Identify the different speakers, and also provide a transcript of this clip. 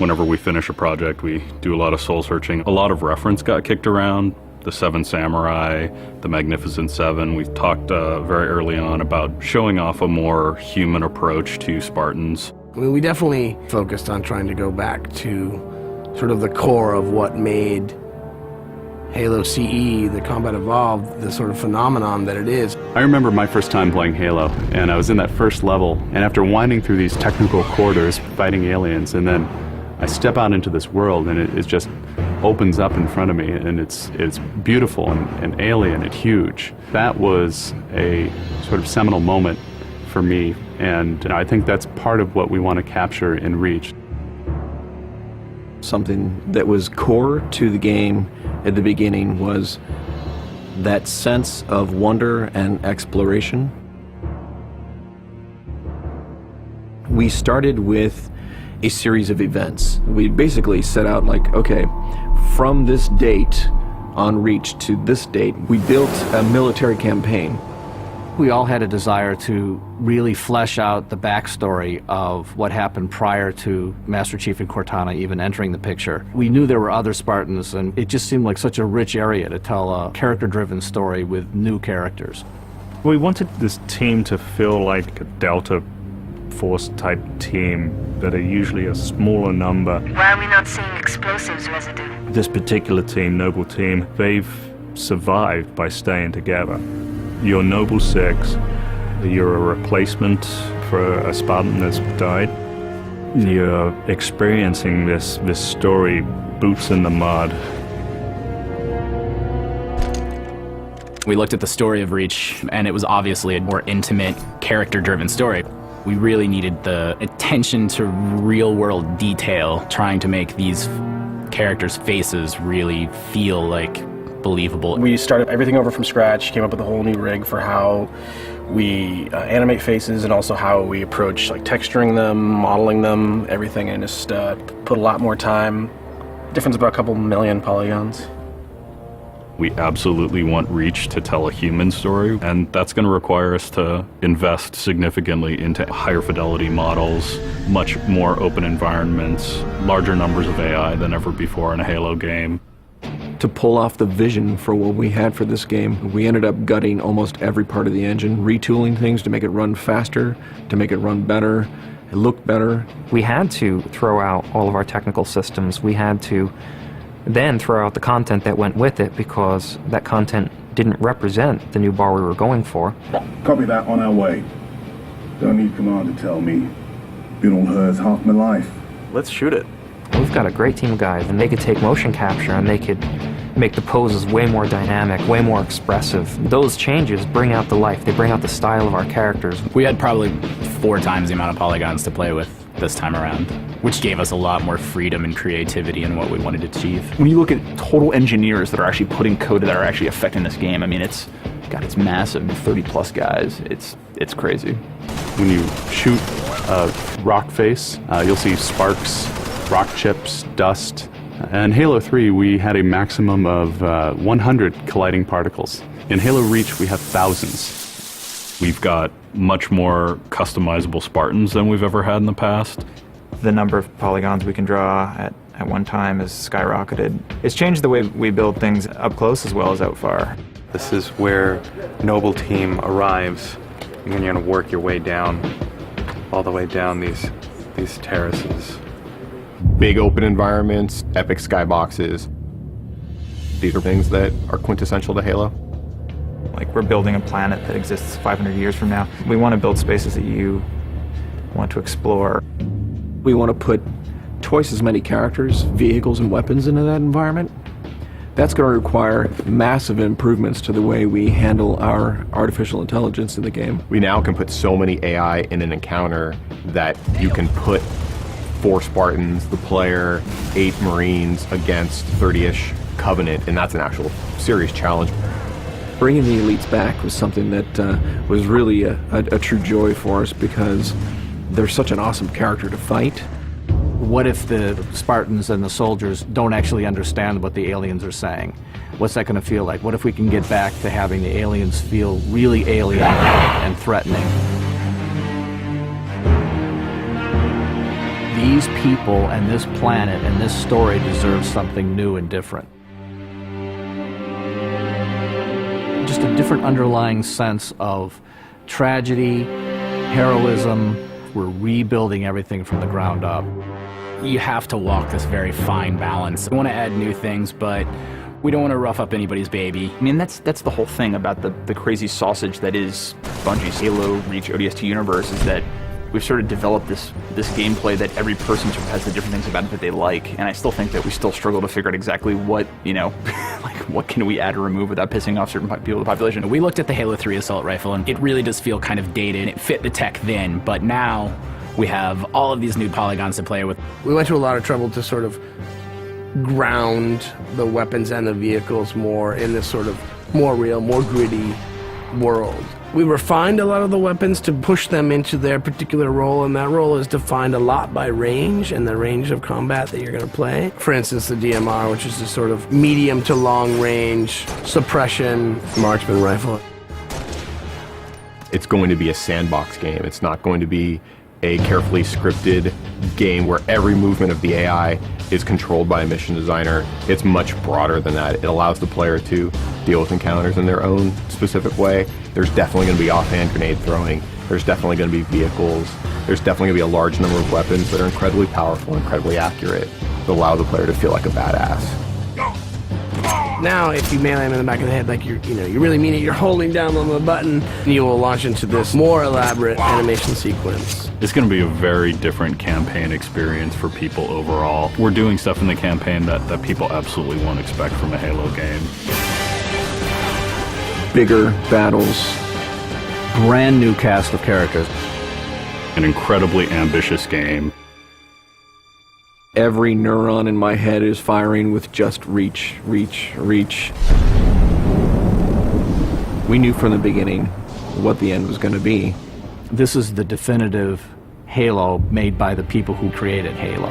Speaker 1: Whenever we finish a project, we do a lot of soul searching. A lot of reference got kicked around. The Seven Samurai, the Magnificent Seven. We talked very early on about showing off a more human approach to Spartans.
Speaker 2: I mean, we definitely focused on trying to go back to sort of the core of what made Halo CE, the Combat Evolved, the sort of phenomenon that it is.
Speaker 3: I remember my first time playing Halo, and I was in that first level, and after winding through these technical corridors, fighting aliens, and then I step out into this world, and it just opens up in front of me, and it's beautiful and alien and huge. That was a sort of seminal moment for me, and I think that's part of what we want to capture in Reach.
Speaker 4: Something that was core to the game at the beginning was that sense of wonder and exploration. We started with a series of events. We basically set out like, okay, from this date on Reach to this date, we built a military campaign.
Speaker 5: We all had a desire to really flesh out the backstory of what happened prior to Master Chief and Cortana even entering the picture. We knew there were other Spartans, and it just seemed like such a rich area to tell a character-driven story with new characters.
Speaker 6: We wanted this team to feel like a Delta Force type team that are usually a smaller number.
Speaker 7: Why are we not seeing explosives residue?
Speaker 6: This particular team, Noble Team, they've survived by staying together. You're Noble 6, you're a replacement for a Spartan that's died. You're experiencing this story, boots in the mud.
Speaker 8: We looked at the story of Reach, and it was obviously a more intimate, character-driven story. We really needed the attention to real-world detail, trying to make these characters' faces really feel like believable.
Speaker 9: We started everything over from scratch, came up with a whole new rig for how we animate faces and also how we approach like texturing them, modeling them, everything, and just put a lot more time. Difference about a couple million polygons.
Speaker 1: We absolutely want Reach to tell a human story, and that's going to require us to invest significantly into higher fidelity models, much more open environments, larger numbers of AI than ever before in a Halo game.
Speaker 4: To pull off the vision for what we had for this game, we ended up gutting almost every part of the engine, retooling things to make it run faster, to make it run better, it looked better.
Speaker 10: We had to throw out all of our technical systems. We had to then throw out the content that went with it because that content didn't represent the new bar we were going for.
Speaker 11: Copy that, on our way. Don't need command to tell me. Been on hers half my life.
Speaker 12: Let's shoot it.
Speaker 10: We've got a great team of guys, and they could take motion capture and they could make the poses way more dynamic, way more expressive. Those changes bring out the life, they bring out the style of our characters.
Speaker 8: We had probably 4 times the amount of polygons to play with this time around, which gave us a lot more freedom and creativity in what we wanted to achieve.
Speaker 12: When you look at total engineers that are actually putting code that are actually affecting this game, I mean, it's massive, 30+ guys. It's crazy.
Speaker 3: When you shoot a rock face, you'll see sparks, rock chips, dust. In Halo 3, we had a maximum of 100 colliding particles. In Halo Reach, we have thousands.
Speaker 1: We've got much more customizable Spartans than we've ever had in the past.
Speaker 13: The number of polygons we can draw at one time has skyrocketed. It's changed the way we build things up close as well as out far.
Speaker 14: This is where Noble Team arrives, and then you're going to work your way down, all the way down these terraces.
Speaker 15: Big open environments, epic skyboxes. These are things that are quintessential to Halo.
Speaker 13: Like, we're building a planet that exists 500 years from now. We want to build spaces that you want to explore.
Speaker 4: We want to put twice as many characters, vehicles, and weapons into that environment. That's going to require massive improvements to the way we handle our artificial intelligence in the game.
Speaker 15: We now can put so many AI in an encounter that you can put 4 Spartans, the player, 8 Marines against 30-ish Covenant, and that's an actual serious challenge.
Speaker 4: Bringing the elites back was something that was really a true joy for us because they're such an awesome character to fight.
Speaker 5: What if the Spartans and the soldiers don't actually understand what the aliens are saying? What's that going to feel like? What if we can get back to having the aliens feel really alien and threatening? The these people and this planet and this story deserve something new and different. Just a different underlying sense of tragedy, heroism. We're rebuilding everything from the ground up.
Speaker 8: You have to walk this very fine balance. We want to add new things, but we don't want to rough up anybody's baby.
Speaker 12: I mean, that's the whole thing about the crazy sausage that is Bungie's Halo Reach ODST universe, is that we've sort of developed this gameplay that every person sort of has the different things about it that they like, and I still think that we still struggle to figure out exactly what, you know, like what can we add or remove without pissing off certain people in the population.
Speaker 8: We looked at the Halo 3 assault rifle, and it really does feel kind of dated. It fit the tech then, but now we have all of these new polygons to play with.
Speaker 2: We went to a lot of trouble to sort of ground the weapons and the vehicles more in this sort of more real, more gritty world. We refined a lot of the weapons to push them into their particular role, and that role is defined a lot by range and the range of combat that you're going to play. For instance, the DMR, which is a sort of medium to long range suppression marksman rifle.
Speaker 15: It's going to be a sandbox game. It's not going to be a carefully scripted game where every movement of the AI is controlled by a mission designer. It's much broader than that. It allows the player to deal with encounters in their own specific way. There's definitely going to be offhand grenade throwing. There's definitely going to be vehicles. There's definitely going to be a large number of weapons that are incredibly powerful, incredibly accurate, that allow the player to feel like a badass.
Speaker 2: Now, if you melee him in the back of the head, like you really mean it, you're holding down on the button, you will launch into this more elaborate animation sequence.
Speaker 1: It's going to be a very different campaign experience for people overall. We're doing stuff in the campaign that people absolutely won't expect from a Halo game.
Speaker 4: Bigger battles.
Speaker 5: Brand new cast of characters.
Speaker 1: An incredibly ambitious game.
Speaker 4: Every neuron in my head is firing with just reach, reach, reach. We knew from the beginning what the end was going to be.
Speaker 5: This is the definitive Halo made by the people who created Halo.